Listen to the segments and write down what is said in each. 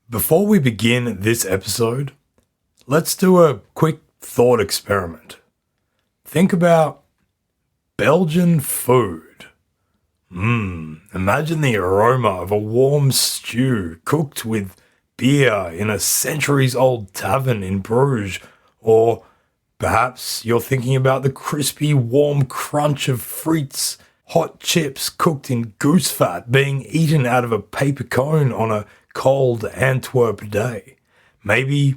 Before we begin this episode, let's do a quick thought experiment. Think about Belgian food. Imagine the aroma of a warm stew cooked with beer in a centuries-old tavern in Bruges, or perhaps you're thinking about the crispy, warm crunch of frites, hot chips cooked in goose fat being eaten out of a paper cone on a cold Antwerp day. Maybe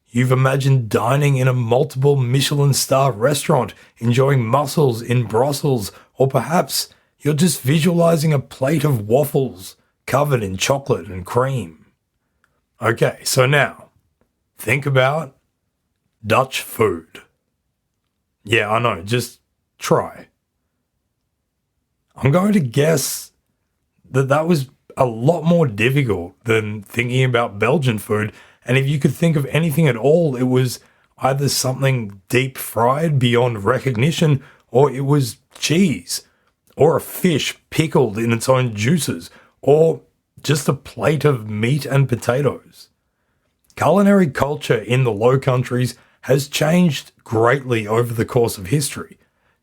you've imagined dining in a multiple Michelin star restaurant, enjoying mussels in Brussels, or perhaps you're just visualizing a plate of waffles covered in chocolate and cream. Okay, so now, think about Dutch food. Yeah, I know, just try. I'm going to guess that was a lot more difficult than thinking about Belgian food, and if you could think of anything at all, it was either something deep fried beyond recognition, or it was cheese, or a fish pickled in its own juices, or just a plate of meat and potatoes. Culinary culture in the Low Countries has changed greatly over the course of history.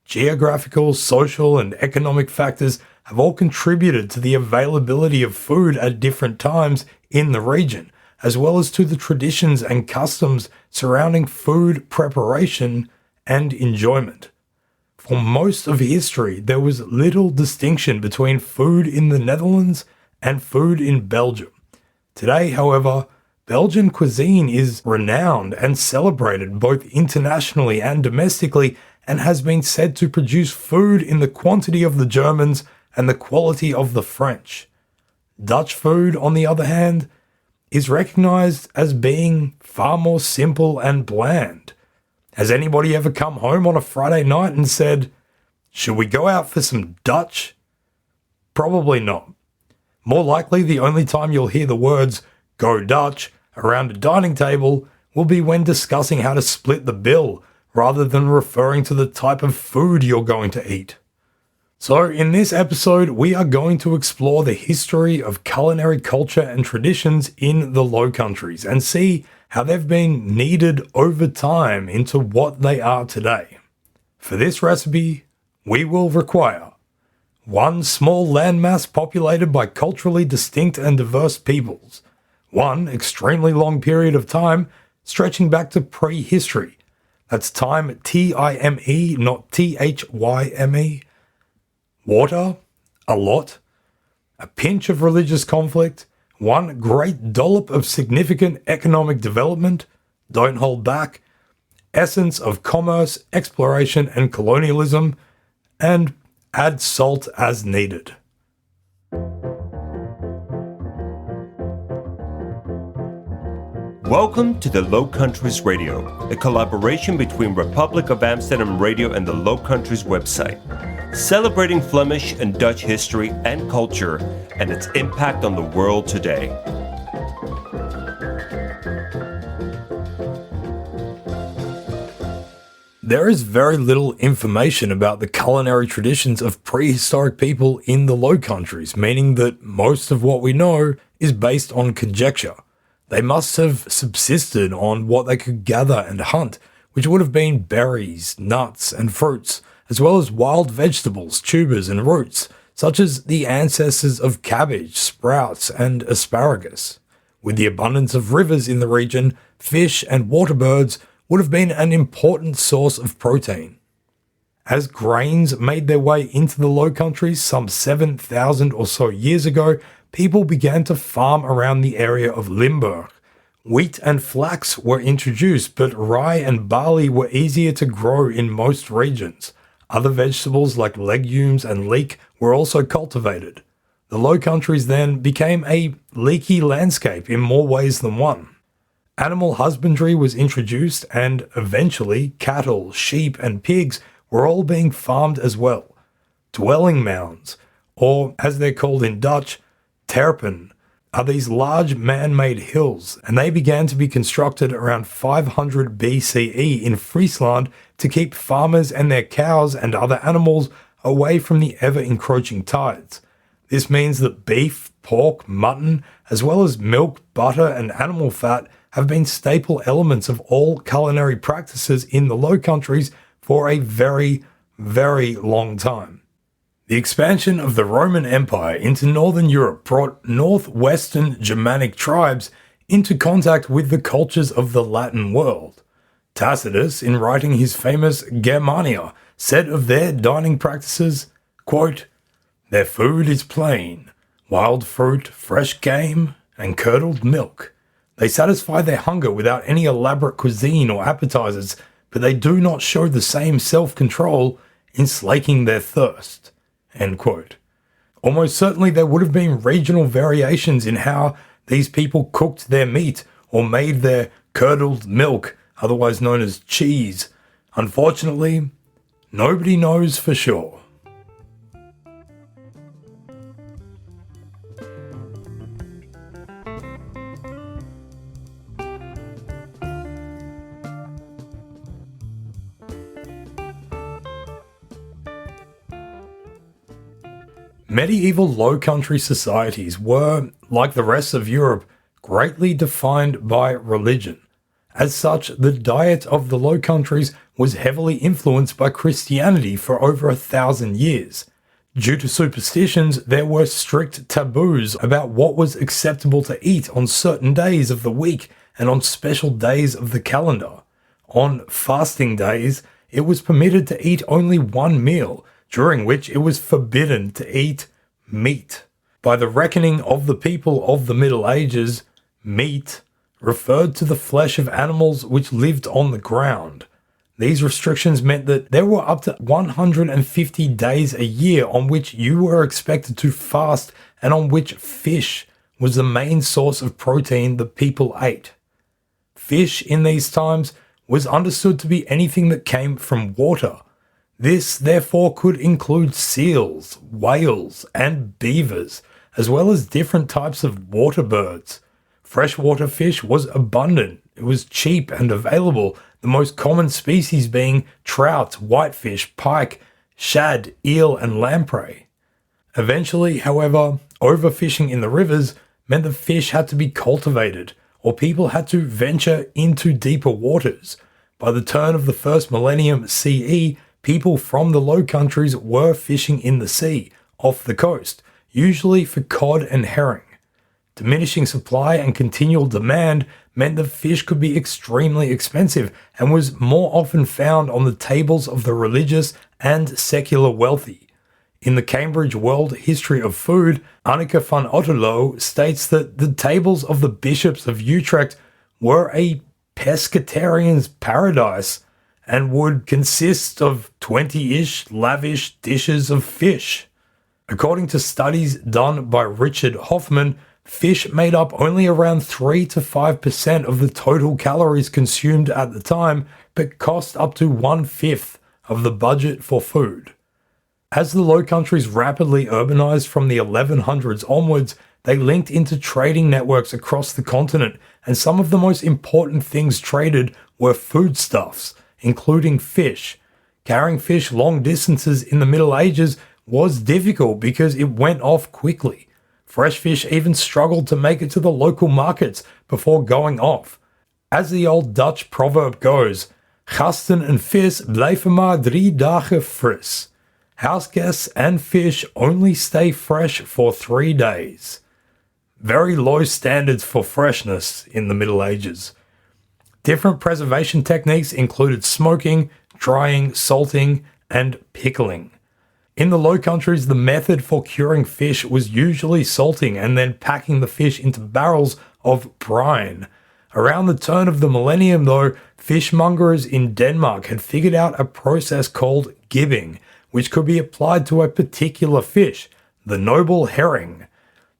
Geographical, social, and economic factors have all contributed to the availability of food at different times in the region, as well as to the traditions and customs surrounding food preparation and enjoyment. For most of history, there was little distinction between food in the Netherlands and food in Belgium. Today, however, Belgian cuisine is renowned and celebrated both internationally and domestically, and has been said to produce food in the quantity of the Germans and the quality of the French. Dutch food, on the other hand, is recognized as being far more simple and bland. Has anybody ever come home on a Friday night and said, "Should we go out for some Dutch?" Probably not. More likely, the only time you'll hear the words "Go Dutch" around a dining table will be when discussing how to split the bill, rather than referring to the type of food you're going to eat. So in this episode, we are going to explore the history of culinary culture and traditions in the Low Countries and see how they've been kneaded over time into what they are today. For this recipe, we will require one small landmass populated by culturally distinct and diverse peoples, one extremely long period of time stretching back to prehistory. That's time T-I-M-E, not T-H-Y-M-E. Water, a lot. A pinch of religious conflict. One great dollop of significant economic development. Don't hold back. Essence of commerce, exploration, and colonialism. And add salt as needed. Welcome to the Low Countries Radio, a collaboration between Republic of Amsterdam Radio and the Low Countries website, celebrating Flemish and Dutch history and culture and its impact on the world today. There is very little information about the culinary traditions of prehistoric people in the Low Countries, meaning that most of what we know is based on conjecture. They must have subsisted on what they could gather and hunt, which would have been berries, nuts, and fruits, as well as wild vegetables, tubers, and roots, such as the ancestors of cabbage, sprouts, and asparagus. With the abundance of rivers in the region, fish and water birds would have been an important source of protein. As grains made their way into the Low Countries some 7,000 or so years ago, people began to farm around the area of Limburg. Wheat and flax were introduced, but rye and barley were easier to grow in most regions. Other vegetables like legumes and leek were also cultivated. The Low Countries then became a leaky landscape in more ways than one. Animal husbandry was introduced, and eventually cattle, sheep, and pigs were all being farmed as well. Dwelling mounds, or as they're called in Dutch, terpen, are these large man-made hills, and they began to be constructed around 500 BCE in Friesland to keep farmers and their cows and other animals away from the ever-encroaching tides. This means that beef, pork, mutton, as well as milk, butter, and animal fat have been staple elements of all culinary practices in the Low Countries for a very, very long time. The expansion of the Roman Empire into Northern Europe brought northwestern Germanic tribes into contact with the cultures of the Latin world. Tacitus, in writing his famous Germania, said of their dining practices, quote, "Their food is plain, wild fruit, fresh game, and curdled milk. They satisfy their hunger without any elaborate cuisine or appetizers, but they do not show the same self-control in slaking their thirst." End quote. Almost certainly there would have been regional variations in how these people cooked their meat or made their curdled milk, otherwise known as cheese. Unfortunately, nobody knows for sure. Medieval Low Country societies were, like the rest of Europe, greatly defined by religion. As such, the diet of the Low Countries was heavily influenced by Christianity for over 1,000 years. Due to superstitions, there were strict taboos about what was acceptable to eat on certain days of the week and on special days of the calendar. On fasting days, it was permitted to eat only one meal, during which it was forbidden to eat meat. By the reckoning of the people of the Middle Ages, meat referred to the flesh of animals which lived on the ground. These restrictions meant that there were up to 150 days a year on which you were expected to fast and on which fish was the main source of protein that people ate. Fish in these times was understood to be anything that came from water. This, therefore, could include seals, whales, and beavers, as well as different types of water birds. Freshwater fish was abundant, it was cheap and available, the most common species being trout, whitefish, pike, shad, eel, and lamprey. Eventually, however, overfishing in the rivers meant the fish had to be cultivated, or people had to venture into deeper waters. By the turn of the first millennium CE, people from the Low Countries were fishing in the sea, off the coast, usually for cod and herring. Diminishing supply and continual demand meant that fish could be extremely expensive and was more often found on the tables of the religious and secular wealthy. In the Cambridge World History of Food, Anneke van Otterlo states that the tables of the bishops of Utrecht were a pescatarian's paradise and would consist of 20-ish lavish dishes of fish. According to studies done by Richard Hoffman, fish made up only around 3 to 5% of the total calories consumed at the time, but cost up to 1/5 of the budget for food. As the Low Countries rapidly urbanized from the 1100s onwards, they linked into trading networks across the continent, and some of the most important things traded were foodstuffs, including fish. Carrying fish long distances in the Middle Ages was difficult because it went off quickly. Fresh fish even struggled to make it to the local markets before going off. As the old Dutch proverb goes, gasten en vis blijven maar 3 dagen fris. House guests and fish only stay fresh for 3 days. Very low standards for freshness in the Middle Ages. Different preservation techniques included smoking, drying, salting, and pickling. In the Low Countries, the method for curing fish was usually salting and then packing the fish into barrels of brine. Around the turn of the millennium, though, fishmongers in Denmark had figured out a process called gibbing, which could be applied to a particular fish, the noble herring.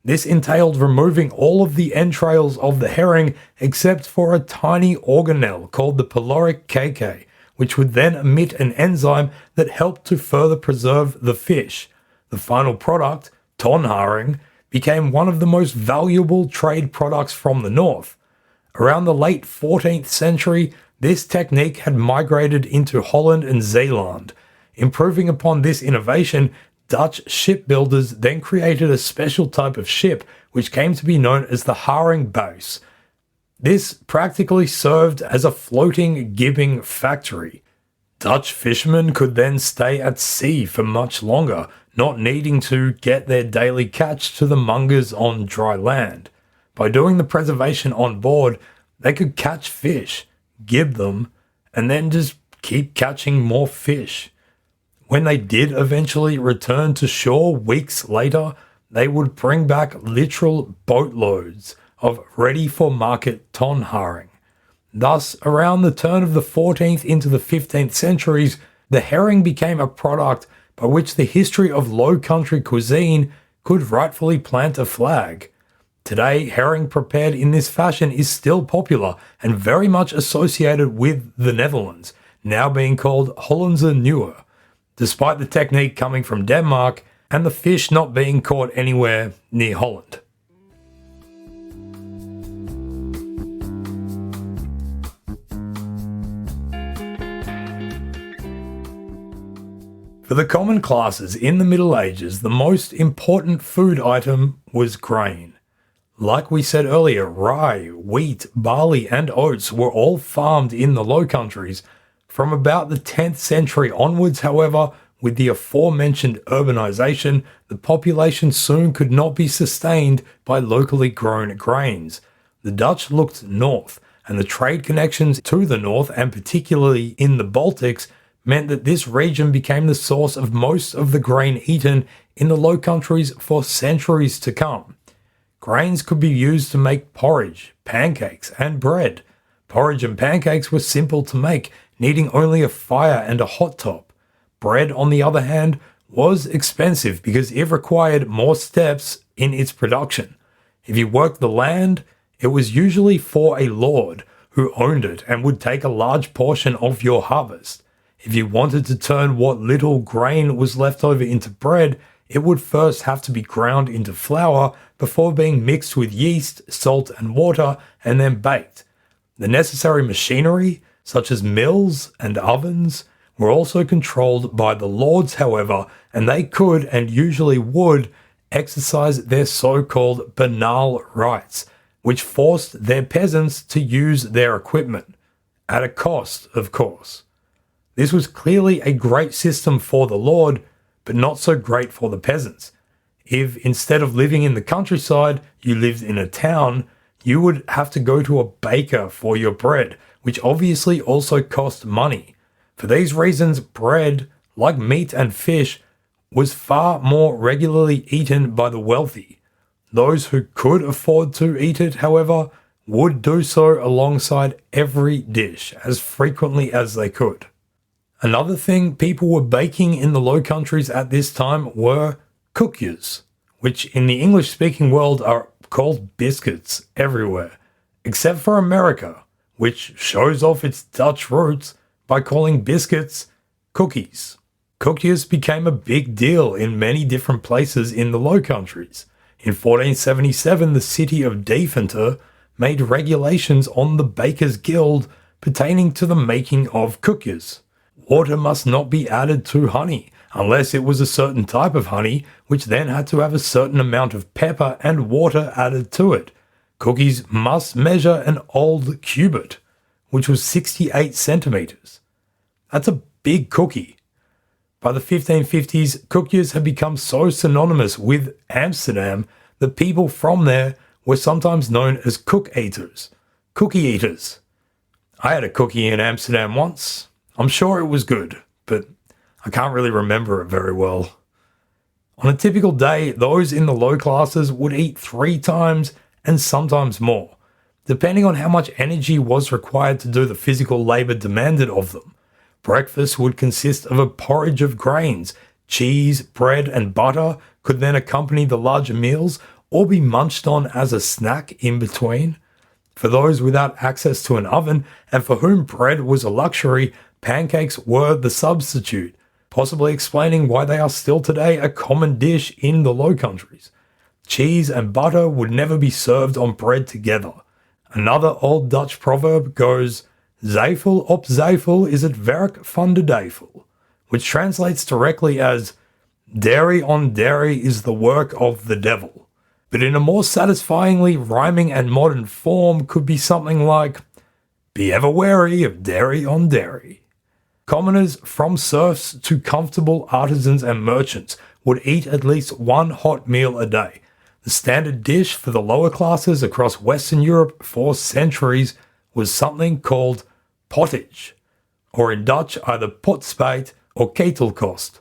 This entailed removing all of the entrails of the herring except for a tiny organelle called the pyloric cacae, which would then emit an enzyme that helped to further preserve the fish. The final product, tonharing, became one of the most valuable trade products from the north. Around the late 14th century, this technique had migrated into Holland and Zeeland. Improving upon this innovation, Dutch shipbuilders then created a special type of ship which came to be known as the haringbuis. This practically served as a floating gibbing factory. Dutch fishermen could then stay at sea for much longer, not needing to get their daily catch to the mongers on dry land. By doing the preservation on board, they could catch fish, gib them, and then just keep catching more fish. When they did eventually return to shore weeks later, they would bring back literal boatloads of ready-for-market ton haring. Thus, around the turn of the 14th into the 15th centuries, the herring became a product by which the history of Low Country cuisine could rightfully plant a flag. Today, herring prepared in this fashion is still popular and very much associated with the Netherlands, now being called Hollandse Nieuwe, despite the technique coming from Denmark and the fish not being caught anywhere near Holland. For the common classes in the Middle Ages, the most important food item was grain. Like we said earlier, rye, wheat, barley, and oats were all farmed in the Low Countries. From about the 10th century onwards, however, with the aforementioned urbanization, the population soon could not be sustained by locally grown grains. The Dutch looked north, and the trade connections to the north, and particularly in the Baltics, meant that this region became the source of most of the grain eaten in the Low Countries for centuries to come. Grains could be used to make porridge, pancakes, and bread. Porridge and pancakes were simple to make, needing only a fire and a hot top. Bread, on the other hand, was expensive because it required more steps in its production. If you worked the land, it was usually for a lord who owned it and would take a large portion of your harvest. If you wanted to turn what little grain was left over into bread, it would first have to be ground into flour before being mixed with yeast, salt, and water, and then baked. The necessary machinery, such as mills and ovens, were also controlled by the lords, however, and they could, and usually would, exercise their so-called banal rights, which forced their peasants to use their equipment, at a cost, of course. This was clearly a great system for the lord, but not so great for the peasants. If instead of living in the countryside, you lived in a town, you would have to go to a baker for your bread, which obviously also cost money. For these reasons, bread, like meat and fish, was far more regularly eaten by the wealthy. Those who could afford to eat it, however, would do so alongside every dish as frequently as they could. Another thing people were baking in the Low Countries at this time were koekjes, which in the English-speaking world are called biscuits everywhere, except for America, which shows off its Dutch roots by calling biscuits cookies. Koekjes became a big deal in many different places in the Low Countries. In 1477, the city of Deventer made regulations on the Bakers' Guild pertaining to the making of koekjes. Water must not be added to honey, unless it was a certain type of honey, which then had to have a certain amount of pepper and water added to it. Cookies must measure an old cubit, which was 68 centimeters. That's a big cookie. By the 1550s, koekjes had become so synonymous with Amsterdam that people from there were sometimes known as cookie eaters. I had a cookie in Amsterdam once. I'm sure it was good, but I can't really remember it very well. On a typical day, those in the low classes would eat 3 times and sometimes more, depending on how much energy was required to do the physical labor demanded of them. Breakfast would consist of a porridge of grains. Cheese, bread, and butter could then accompany the larger meals or be munched on as a snack in between. For those without access to an oven and for whom bread was a luxury, pancakes were the substitute, possibly explaining why they are still today a common dish in the Low Countries. Cheese and butter would never be served on bread together. Another old Dutch proverb goes, "Zeifel op zeifel is het werk van de duivel," which translates directly as, Dairy on dairy is the work of the devil, but in a more satisfyingly rhyming and modern form could be something like, be ever wary of dairy on dairy. Commoners, from serfs to comfortable artisans and merchants, would eat at least one hot meal a day. The standard dish for the lower classes across Western Europe for centuries was something called pottage, or in Dutch either potspijt or ketelkost.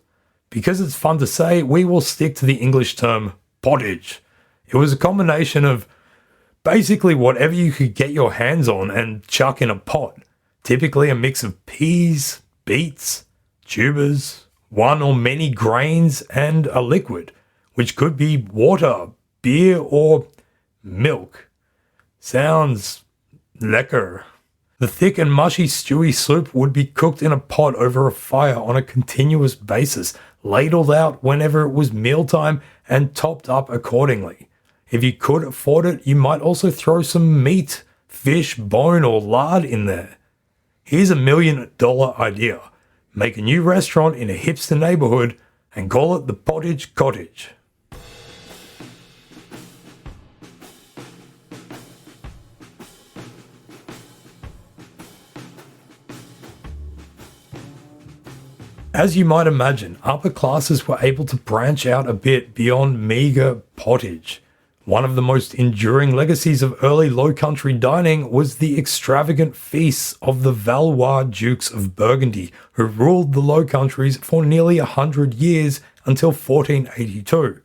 Because it's fun to say, we will stick to the English term pottage. It was a combination of basically whatever you could get your hands on and chuck in a pot, typically a mix of peas, beets, tubers, one or many grains, and a liquid, which could be water, beer, or milk. Sounds lekker. The thick and mushy stewy soup would be cooked in a pot over a fire on a continuous basis, ladled out whenever it was mealtime and topped up accordingly. If you could afford it, you might also throw some meat, fish, bone, or lard in there. Here's $1 million idea. Make a new restaurant in a hipster neighborhood and call it the Pottage Cottage. As you might imagine, upper classes were able to branch out a bit beyond meagre pottage. One of the most enduring legacies of early Low Country dining was the extravagant feasts of the Valois Dukes of Burgundy, who ruled the Low Countries for nearly 100 years until 1482.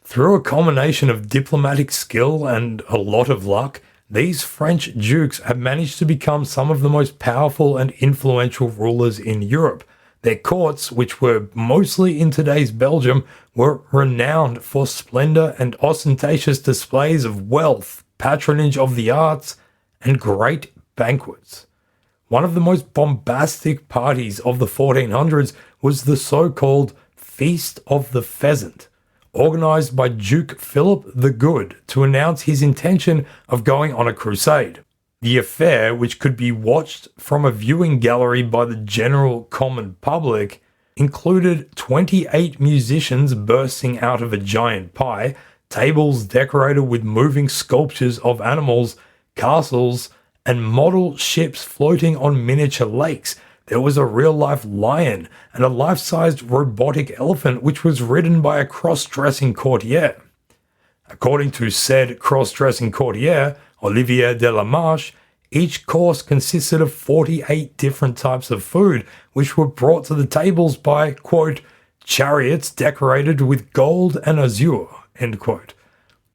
Through a combination of diplomatic skill and a lot of luck, these French dukes have managed to become some of the most powerful and influential rulers in Europe. Their courts, which were mostly in today's Belgium, were renowned for splendor and ostentatious displays of wealth, patronage of the arts, and great banquets. One of the most bombastic parties of the 1400s was the so-called Feast of the Pheasant, organized by Duke Philip the Good to announce his intention of going on a crusade. The affair, which could be watched from a viewing gallery by the general common public, included 28 musicians bursting out of a giant pie, tables decorated with moving sculptures of animals, castles, and model ships floating on miniature lakes. There was a real-life lion and a life-sized robotic elephant which was ridden by a cross-dressing courtier. According to said cross-dressing courtier, Olivier de la Marche, each course consisted of 48 different types of food, which were brought to the tables by, quote, chariots decorated with gold and azure, end quote.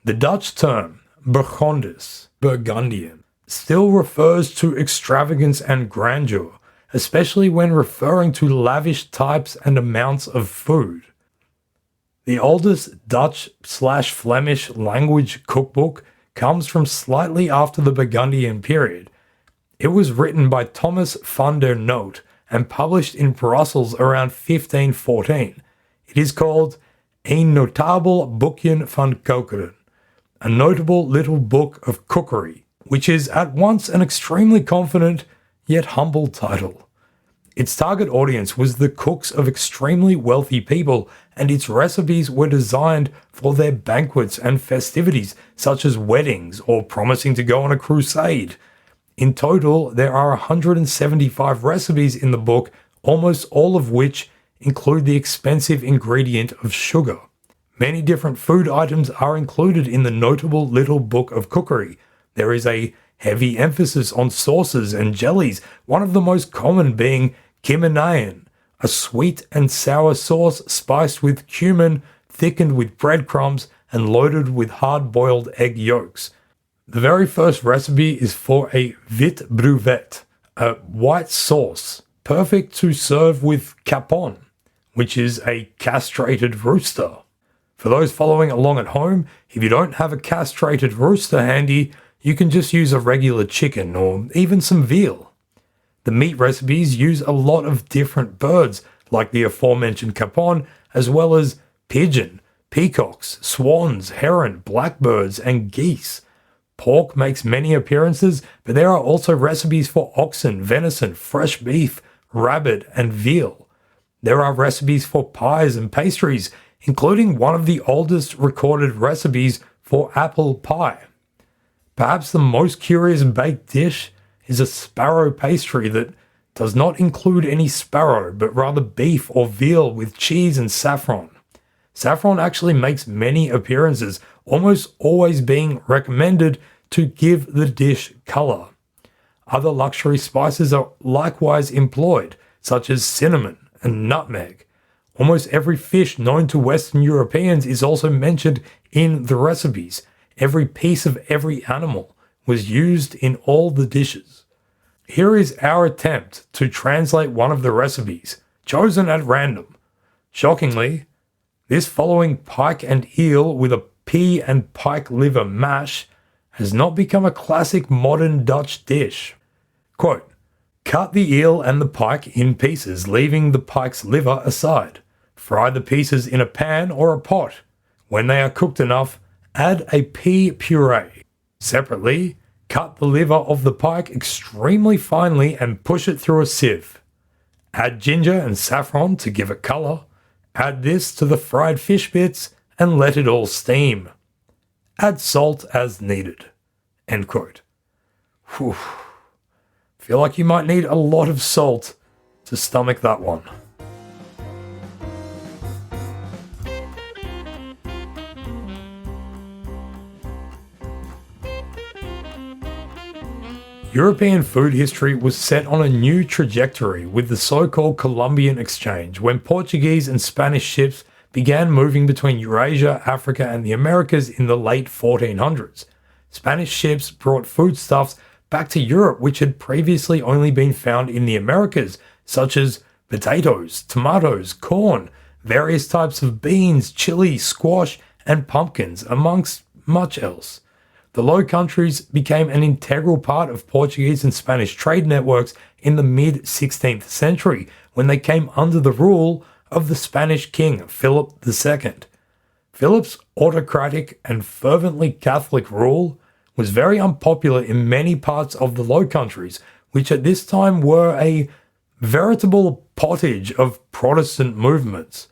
The Dutch term, Burgondisch, Burgundian, still refers to extravagance and grandeur, especially when referring to lavish types and amounts of food. The oldest Dutch/Flemish language cookbook comes from slightly after the Burgundian period. It was written by Thomas van der Noot and published in Brussels around 1514. It is called Een notabel boekje van kookeren, a notable little book of cookery, which is at once an extremely confident yet humble title. Its target audience was the cooks of extremely wealthy people, and its recipes were designed for their banquets and festivities, such as weddings or promising to go on a crusade. In total, there are 175 recipes in the book, almost all of which include the expensive ingredient of sugar. Many different food items are included in the notable little book of cookery. There is a heavy emphasis on sauces and jellies, one of the most common being Kymmeneien, a sweet and sour sauce spiced with cumin, thickened with breadcrumbs, and loaded with hard-boiled egg yolks. The very first recipe is for a wit bruvet, a white sauce, perfect to serve with capon, which is a castrated rooster. For those following along at home, if you don't have a castrated rooster handy, you can just use a regular chicken or even some veal. The meat recipes use a lot of different birds, like the aforementioned capon, as well as pigeon, peacocks, swans, heron, blackbirds, and geese. Pork makes many appearances, but there are also recipes for oxen, venison, fresh beef, rabbit, and veal. There are recipes for pies and pastries, including one of the oldest recorded recipes for apple pie. Perhaps the most curious baked dish is a sparrow pastry that does not include any sparrow, but rather beef or veal with cheese and saffron. Saffron actually makes many appearances, almost always being recommended to give the dish color. Other luxury spices are likewise employed, such as cinnamon and nutmeg. Almost every fish known to Western Europeans is also mentioned in the recipes. Every piece of every animal was used in all the dishes. Here is our attempt to translate one of the recipes, chosen at random. Shockingly, this following pike and eel with a pea and pike liver mash has not become a classic modern Dutch dish. Quote, cut the eel and the pike in pieces, leaving the pike's liver aside. Fry the pieces in a pan or a pot. When they are cooked enough, add a pea puree. Separately, cut the liver of the pike extremely finely and push it through a sieve. Add ginger and saffron to give it color. Add this to the fried fish bits and let it all steam. Add salt as needed. End quote. Whew. Feel like you might need a lot of salt to stomach that one. European food history was set on a new trajectory with the so-called Columbian Exchange, when Portuguese and Spanish ships began moving between Eurasia, Africa, and the Americas in the late 1400s. Spanish ships brought foodstuffs back to Europe which had previously only been found in the Americas, such as potatoes, tomatoes, corn, various types of beans, chili, squash, and pumpkins, amongst much else. The Low Countries became an integral part of Portuguese and Spanish trade networks in the mid-16th century, when they came under the rule of the Spanish king, Philip II. Philip's autocratic and fervently Catholic rule was very unpopular in many parts of the Low Countries, which at this time were a veritable pottage of Protestant movements.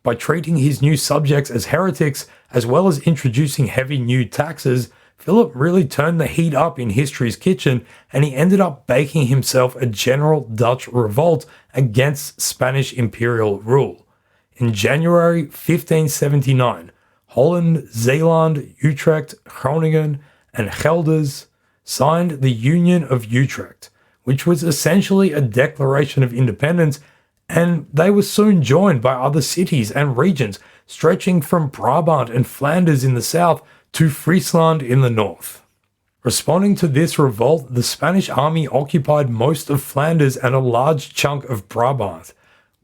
By treating his new subjects as heretics, as well as introducing heavy new taxes, Philip really turned the heat up in history's kitchen, and he ended up baking himself a general Dutch revolt against Spanish imperial rule. In January 1579, Holland, Zeeland, Utrecht, Groningen, and Gelders signed the Union of Utrecht, which was essentially a declaration of independence, and they were soon joined by other cities and regions stretching from Brabant and Flanders in the south to Friesland in the north. Responding to this revolt, the Spanish army occupied most of Flanders and a large chunk of Brabant.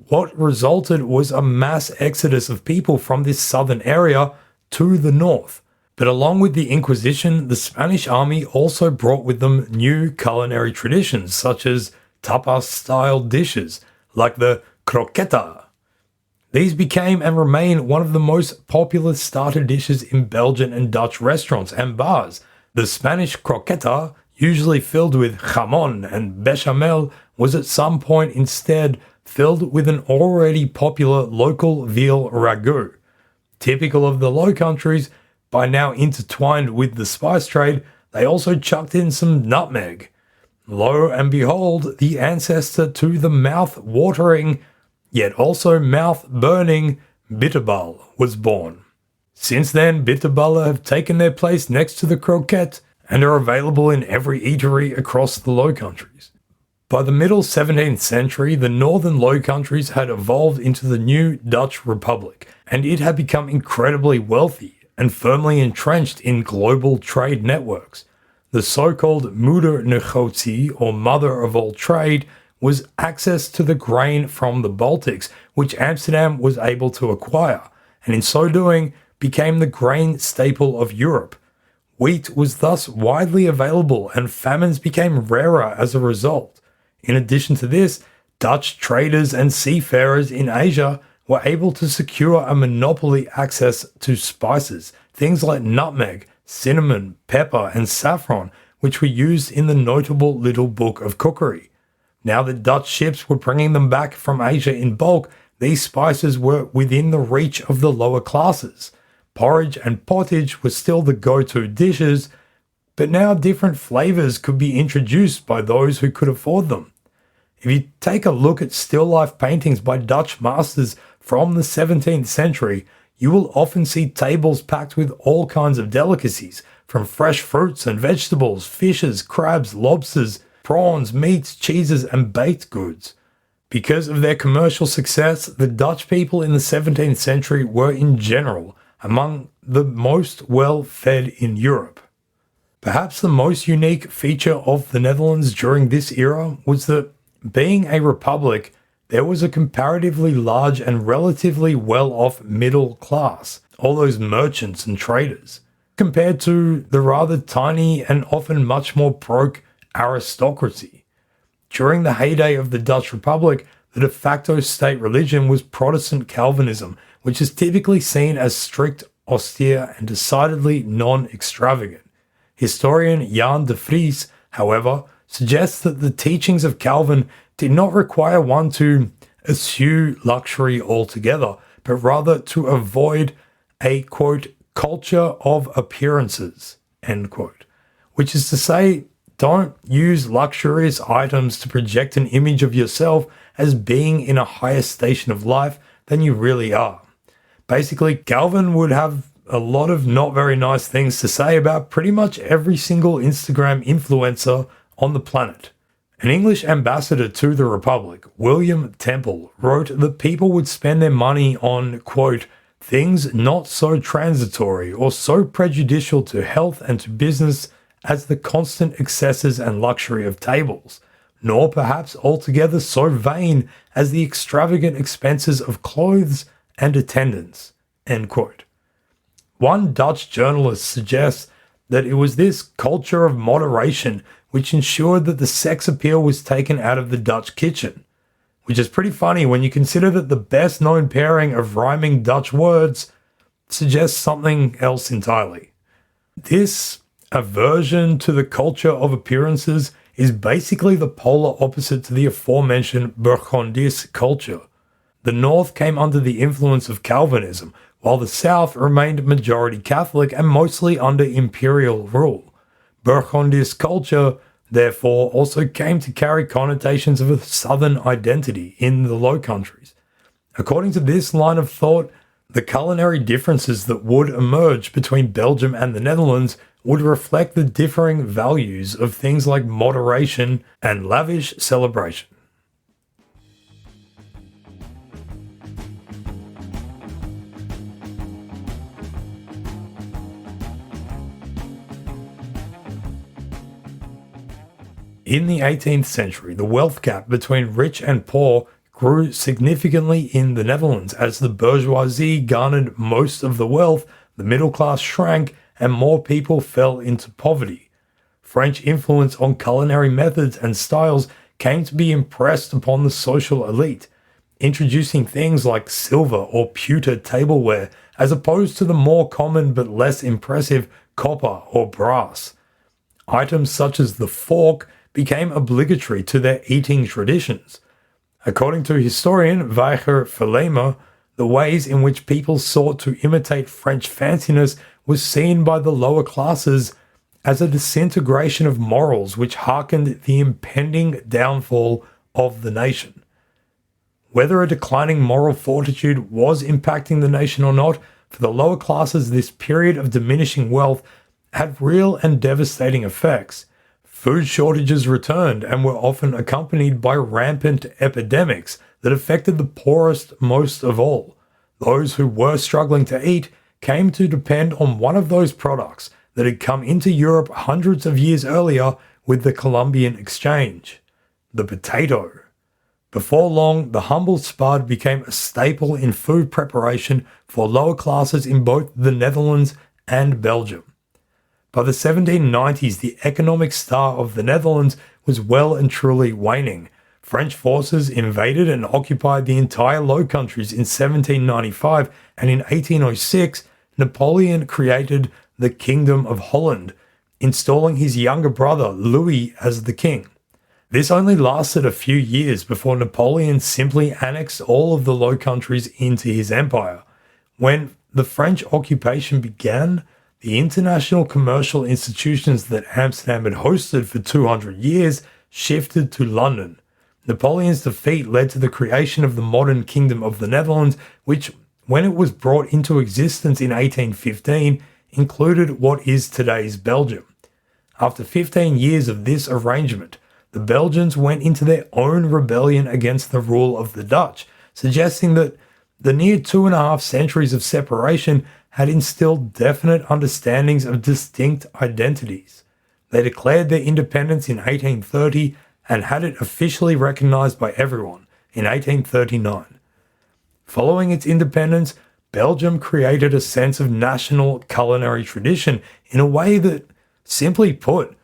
What resulted was a mass exodus of people from this southern area to the north. But along with the Inquisition, the Spanish army also brought with them new culinary traditions, such as tapas-style dishes, like the croqueta. These became and remain one of the most popular starter dishes in Belgian and Dutch restaurants and bars. The Spanish croqueta, usually filled with jamón and bechamel, was at some point instead filled with an already popular local veal ragout. Typical of the Low Countries, by now intertwined with the spice trade, they also chucked in some nutmeg. Lo and behold, the ancestor to the mouth-watering, yet also mouth-burning, bitterbal was born. Since then, bitterballen have taken their place next to the croquette and are available in every eatery across the Low Countries. By the middle 17th century, the northern Low Countries had evolved into the new Dutch Republic, and it had become incredibly wealthy and firmly entrenched in global trade networks. The so-called moedernegotie, or mother of all trade, was access to the grain from the Baltics, which Amsterdam was able to acquire, and in so doing became the grain staple of Europe. Wheat was thus widely available, and famines became rarer as a result. In addition to this, Dutch traders and seafarers in Asia were able to secure a monopoly access to spices, things like nutmeg, cinnamon, pepper, and saffron, which were used in the notable Little Book of Cookery. Now that Dutch ships were bringing them back from Asia in bulk, these spices were within the reach of the lower classes. Porridge and pottage were still the go-to dishes, but now different flavors could be introduced by those who could afford them. If you take a look at still life paintings by Dutch masters from the 17th century, you will often see tables packed with all kinds of delicacies, from fresh fruits and vegetables, fishes, crabs, lobsters, prawns, meats, cheeses, and baked goods. Because of their commercial success, the Dutch people in the 17th century were in general among the most well-fed in Europe. Perhaps the most unique feature of the Netherlands during this era was that, being a republic, there was a comparatively large and relatively well-off middle class, all those merchants and traders, compared to the rather tiny and often much more broke aristocracy. During the heyday of the Dutch Republic, the de facto state religion was Protestant Calvinism, which is typically seen as strict, austere, and decidedly non-extravagant. Historian Jan de Vries, however, suggests that the teachings of Calvin did not require one to eschew luxury altogether, but rather to avoid a, quote, culture of appearances, end quote, which is to say, don't use luxurious items to project an image of yourself as being in a higher station of life than you really are. Basically, Calvin would have a lot of not very nice things to say about pretty much every single Instagram influencer on the planet. An English ambassador to the Republic, William Temple, wrote that people would spend their money on, quote, things not so transitory or so prejudicial to health and to business as the constant excesses and luxury of tables, nor perhaps altogether so vain as the extravagant expenses of clothes and attendance, end quote. One Dutch journalist suggests that it was this culture of moderation which ensured that the sex appeal was taken out of the Dutch kitchen, which is pretty funny when you consider that the best known pairing of rhyming Dutch words suggests something else entirely. This aversion to the culture of appearances is basically the polar opposite to the aforementioned Burgondisch culture. The North came under the influence of Calvinism, while the South remained majority Catholic and mostly under imperial rule. Burgondisch culture, therefore, also came to carry connotations of a southern identity in the Low Countries. According to this line of thought, the culinary differences that would emerge between Belgium and the Netherlands would reflect the differing values of things like moderation and lavish celebration. In the 18th century, the wealth gap between rich and poor grew significantly in the Netherlands as the bourgeoisie garnered most of the wealth, the middle class shrank, and more people fell into poverty. French influence on culinary methods and styles came to be impressed upon the social elite, introducing things like silver or pewter tableware as opposed to the more common but less impressive copper or brass. Items such as the fork became obligatory to their eating traditions. According to historian Weiger Verlemer, the ways in which people sought to imitate French fanciness was seen by the lower classes as a disintegration of morals which hearkened the impending downfall of the nation. Whether a declining moral fortitude was impacting the nation or not, for the lower classes this period of diminishing wealth had real and devastating effects. Food shortages returned and were often accompanied by rampant epidemics that affected the poorest most of all. Those who were struggling to eat came to depend on one of those products that had come into Europe hundreds of years earlier with the Columbian Exchange, the potato. Before long, the humble spud became a staple in food preparation for lower classes in both the Netherlands and Belgium. By the 1790s, the economic star of the Netherlands was well and truly waning. French forces invaded and occupied the entire Low Countries in 1795, and in 1806, Napoleon created the Kingdom of Holland, installing his younger brother Louis as the king. This only lasted a few years before Napoleon simply annexed all of the Low Countries into his empire. When the French occupation began, the international commercial institutions that Amsterdam had hosted for 200 years shifted to London. Napoleon's defeat led to the creation of the modern Kingdom of the Netherlands, which, when it was brought into existence in 1815, included what is today's Belgium. After 15 years of this arrangement, the Belgians went into their own rebellion against the rule of the Dutch, suggesting that the near 2.5 centuries of separation had instilled definite understandings of distinct identities. They declared their independence in 1830 and had it officially recognized by everyone in 1839. Following its independence, Belgium created a sense of national culinary tradition in a way that, simply put,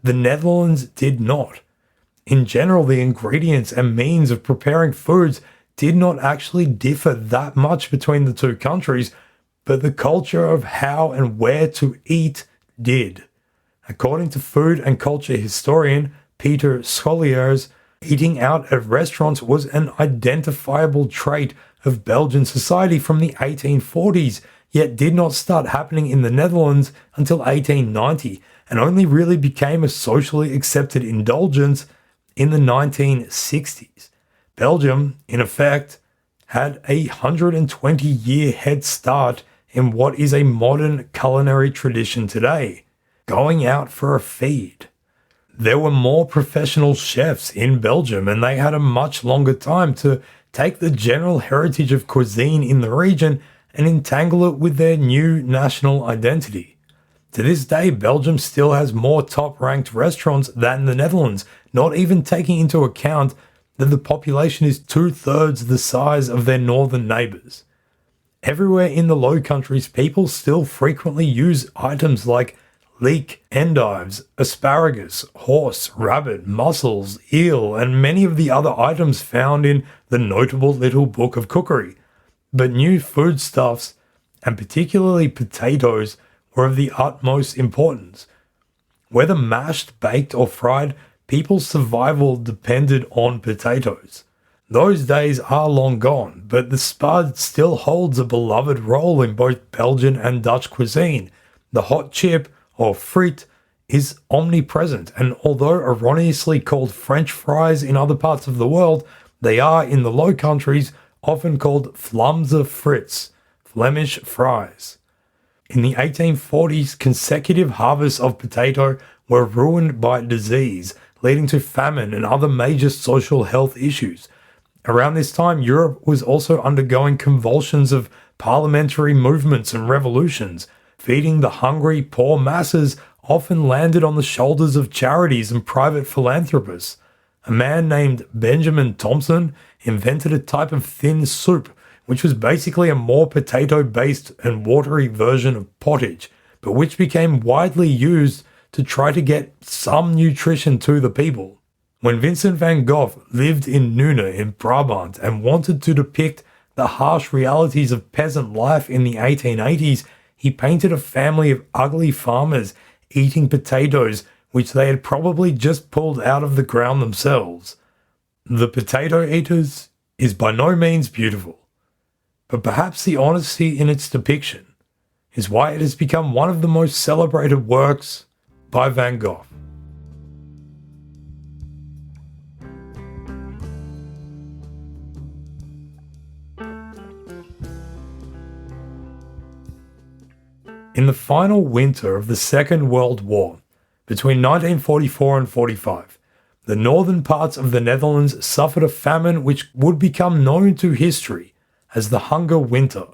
the Netherlands did not. In general, the ingredients and means of preparing foods did not actually differ that much between the two countries, but the culture of how and where to eat did. According to food and culture historian Peter Scholiers, eating out at restaurants was an identifiable trait of Belgian society from the 1840s, yet did not start happening in the Netherlands until 1890, and only really became a socially accepted indulgence in the 1960s. Belgium, in effect, had a 120-year head start in what is a modern culinary tradition today, going out for a feed. There were more professional chefs in Belgium, and they had a much longer time to take the general heritage of cuisine in the region and entangle it with their new national identity. To this day, Belgium still has more top-ranked restaurants than the Netherlands, not even taking into account that the population is 2/3 the size of their northern neighbours. Everywhere in the Low Countries, people still frequently use items like leek, endives, asparagus, horse, rabbit, mussels, eel, and many of the other items found in the notable little book of cookery. But new foodstuffs, and particularly potatoes, were of the utmost importance. Whether mashed, baked, or fried, people's survival depended on potatoes. Those days are long gone, but the spud still holds a beloved role in both Belgian and Dutch cuisine. The hot chip, or friet, is omnipresent, and although erroneously called French fries in other parts of the world, they are in the Low Countries often called Vlaamse frits, Flemish fries. In the 1840s, consecutive harvests of potato were ruined by disease, leading to famine and other major social health issues. Around this time, Europe was also undergoing convulsions of parliamentary movements and revolutions. Feeding the hungry, poor masses often landed on the shoulders of charities and private philanthropists. A man named Benjamin Thompson invented a type of thin soup, which was basically a more potato-based and watery version of pottage, but which became widely used to try to get some nutrition to the people. When Vincent van Gogh lived in Nuenen in Brabant and wanted to depict the harsh realities of peasant life in the 1880s, he painted a family of ugly farmers eating potatoes which they had probably just pulled out of the ground themselves. The Potato Eaters is by no means beautiful, but perhaps the honesty in its depiction is why it has become one of the most celebrated works by Van Gogh. In the final winter of the Second World War, between 1944 and 45, the northern parts of the Netherlands suffered a famine which would become known to history as the Hunger Winter.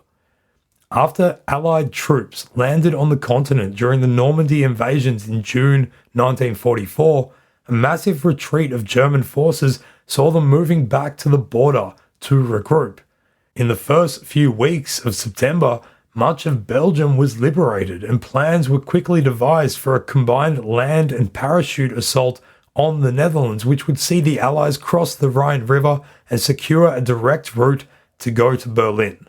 After Allied troops landed on the continent during the Normandy invasions in June 1944, a massive retreat of German forces saw them moving back to the border to regroup. In the first few weeks of September, much of Belgium was liberated, and plans were quickly devised for a combined land and parachute assault on the Netherlands, which would see the Allies cross the Rhine River and secure a direct route to go to Berlin.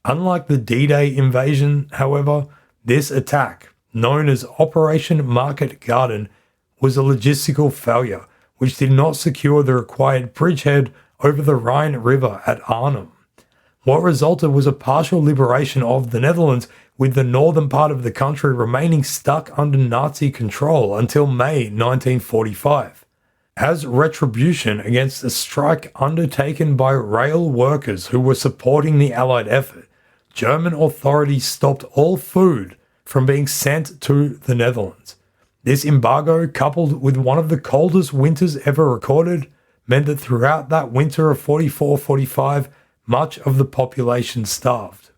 Unlike the D-Day invasion, however, this attack, known as Operation Market Garden, was a logistical failure, which did not secure the required bridgehead over the Rhine River at Arnhem. What resulted was a partial liberation of the Netherlands, with the northern part of the country remaining stuck under Nazi control until May 1945. As retribution against a strike undertaken by rail workers who were supporting the Allied effort, German authorities stopped all food from being sent to the Netherlands. This embargo, coupled with one of the coldest winters ever recorded, meant that throughout that winter of 44-45, much of the population starved.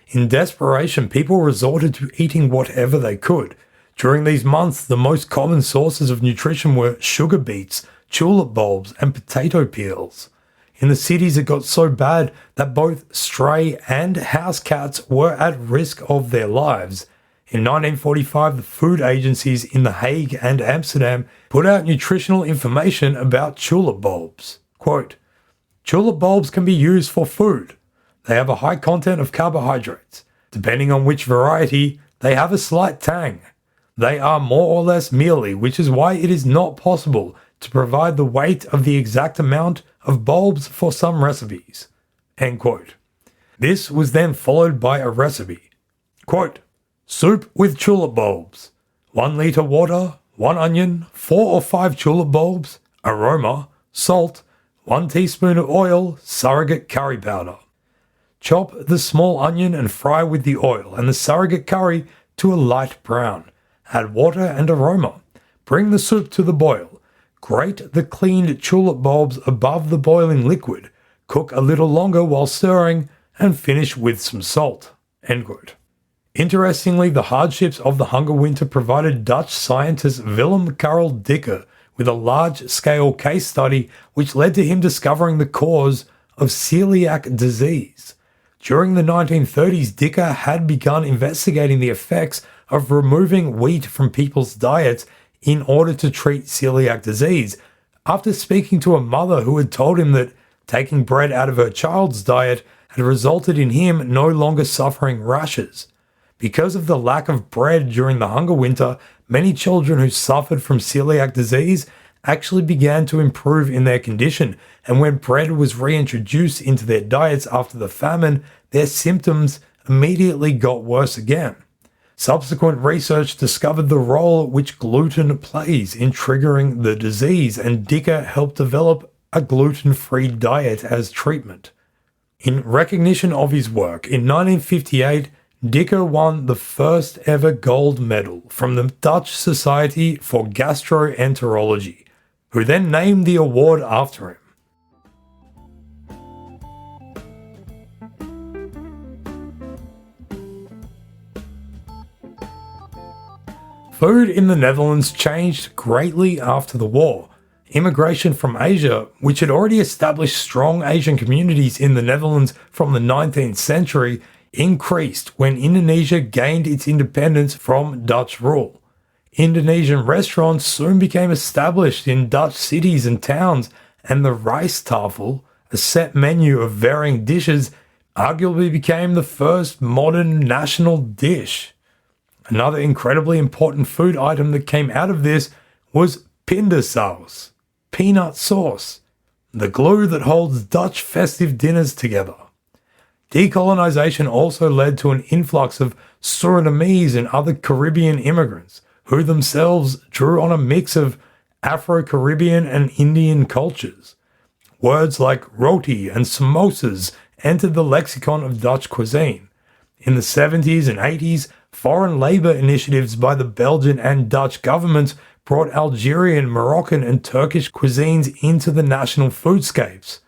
In desperation, people resorted to eating whatever they could. During these months, the most common sources of nutrition were sugar beets, tulip bulbs, and potato peels. In the cities, it got so bad that both stray and house cats were at risk of their lives. In 1945, the food agencies in The Hague and Amsterdam put out nutritional information about tulip bulbs. Quote, "Tulip bulbs can be used for food. They have a high content of carbohydrates. Depending on which variety, they have a slight tang. They are more or less mealy, which is why it is not possible to provide the weight of the exact amount of bulbs for some recipes." End quote. This was then followed by a recipe. Quote, "Soup with tulip bulbs. 1 litre water, 1 onion, 4 or 5 tulip bulbs, aroma, salt, 1 teaspoon of oil, surrogate curry powder. Chop the small onion and fry with the oil and the surrogate curry to a light brown. Add water and aroma. Bring the soup to the boil. Grate the cleaned tulip bulbs above the boiling liquid. Cook a little longer while stirring and finish with some salt." End quote. Interestingly, the hardships of the Hunger Winter provided Dutch scientist Willem Karel Dicker with a large-scale case study which led to him discovering the cause of celiac disease. During the 1930s, Dicker had begun investigating the effects of removing wheat from people's diets in order to treat celiac disease, after speaking to a mother who had told him that taking bread out of her child's diet had resulted in him no longer suffering rashes. Because of the lack of bread during the Hunger Winter, many children who suffered from celiac disease actually began to improve in their condition, and when bread was reintroduced into their diets after the famine, their symptoms immediately got worse again. Subsequent research discovered the role which gluten plays in triggering the disease, and Dicker helped develop a gluten-free diet as treatment. In recognition of his work, in 1958, Dicker won the first ever gold medal from the Dutch Society for Gastroenterology, who then named the award after him. Food in the Netherlands changed greatly after the war. Immigration from Asia, which had already established strong Asian communities in the Netherlands from the 19th century, increased when Indonesia gained its independence from Dutch rule. Indonesian restaurants soon became established in Dutch cities and towns, and the rijsttafel, a set menu of varying dishes, arguably became the first modern national dish. Another incredibly important food item that came out of this was pindasaus, peanut sauce, the glue that holds Dutch festive dinners together. Decolonization also led to an influx of Surinamese and other Caribbean immigrants, who themselves drew on a mix of Afro-Caribbean and Indian cultures. Words like roti and samosas entered the lexicon of Dutch cuisine. In the 70s and 80s, foreign labor initiatives by the Belgian and Dutch governments brought Algerian, Moroccan, and Turkish cuisines into the national foodscapes.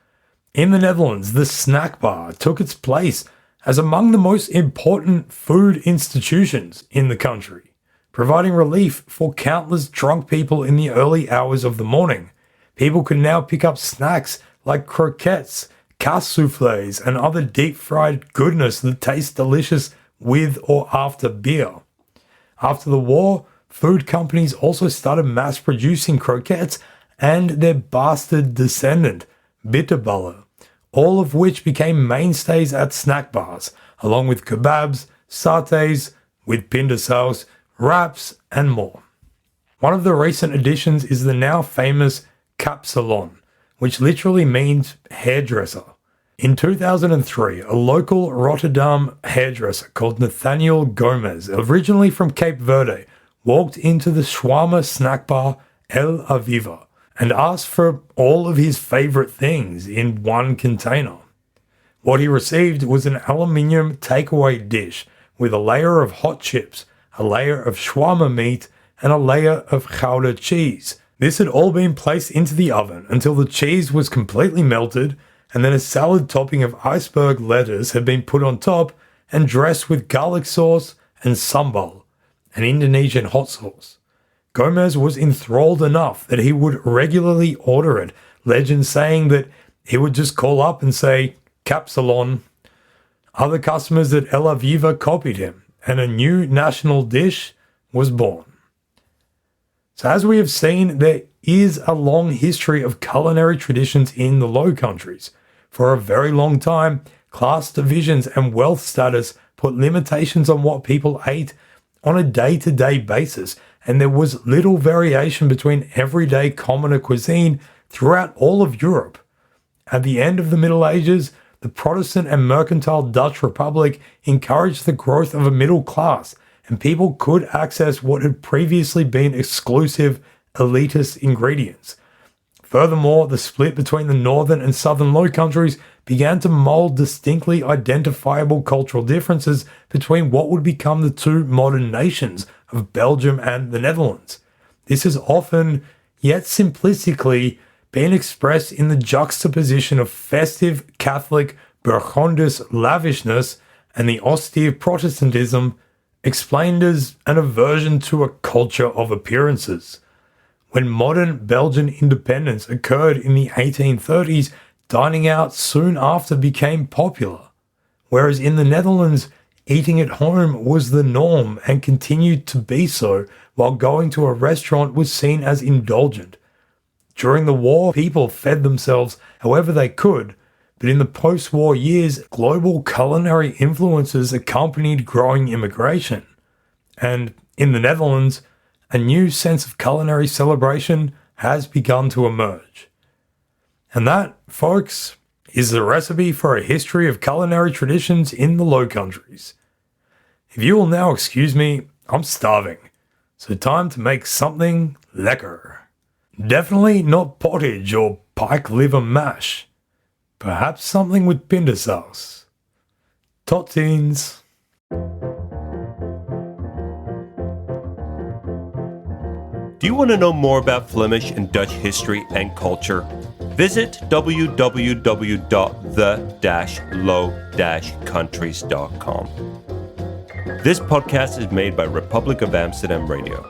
In the Netherlands, the snack bar took its place as among the most important food institutions in the country, providing relief for countless drunk people in the early hours of the morning. People could now pick up snacks like croquettes, cassoufflés, and other deep-fried goodness that tastes delicious with or after beer. After the war, food companies also started mass-producing croquettes and their bastard descendant, bitterballen, all of which became mainstays at snack bars, along with kebabs, satés, with pindasaus, wraps, and more. One of the recent additions is the now famous salon, which literally means hairdresser. In 2003, a local Rotterdam hairdresser called Nathaniel Gomez, originally from Cape Verde, walked into the shawarma snack bar El Aviva and asked for all of his favorite things in one container. What he received was an aluminium takeaway dish with a layer of hot chips, a layer of shawarma meat, and a layer of Gouda cheese. This had all been placed into the oven until the cheese was completely melted, and then a salad topping of iceberg lettuce had been put on top and dressed with garlic sauce and sambal, an Indonesian hot sauce. Gomez was enthralled enough that he would regularly order it, legends saying that he would just call up and say, "Capsalon." Other customers at El Aviva copied him, and a new national dish was born. So as we have seen, there is a long history of culinary traditions in the Low Countries. For a very long time, class divisions and wealth status put limitations on what people ate on a day-to-day basis, and there was little variation between everyday commoner cuisine throughout all of Europe. At the end of the Middle Ages, the Protestant and mercantile Dutch Republic encouraged the growth of a middle class, and people could access what had previously been exclusive, elitist ingredients. Furthermore, the split between the northern and southern Low Countries began to mold distinctly identifiable cultural differences between what would become the two modern nations of Belgium and the Netherlands. This has often, yet simplistically, been expressed in the juxtaposition of festive Catholic Burgondisch lavishness and the austere Protestantism, explained as an aversion to a culture of appearances. When modern Belgian independence occurred in the 1830s, dining out soon after became popular, whereas in the Netherlands, eating at home was the norm and continued to be so, while going to a restaurant was seen as indulgent. During the war, people fed themselves however they could, but in the post-war years, global culinary influences accompanied growing immigration. And in the Netherlands, a new sense of culinary celebration has begun to emerge. And that, folks, is the recipe for a history of culinary traditions in the Low Countries. If you will now excuse me, I'm starving, so time to make something lekker. Definitely not pottage or pike liver mash. Perhaps something with pinda sauce. Tottines. Do you want to know more about Flemish and Dutch history and culture? Visit www.the-low-countries.com. This podcast is made by Republic of Amsterdam Radio.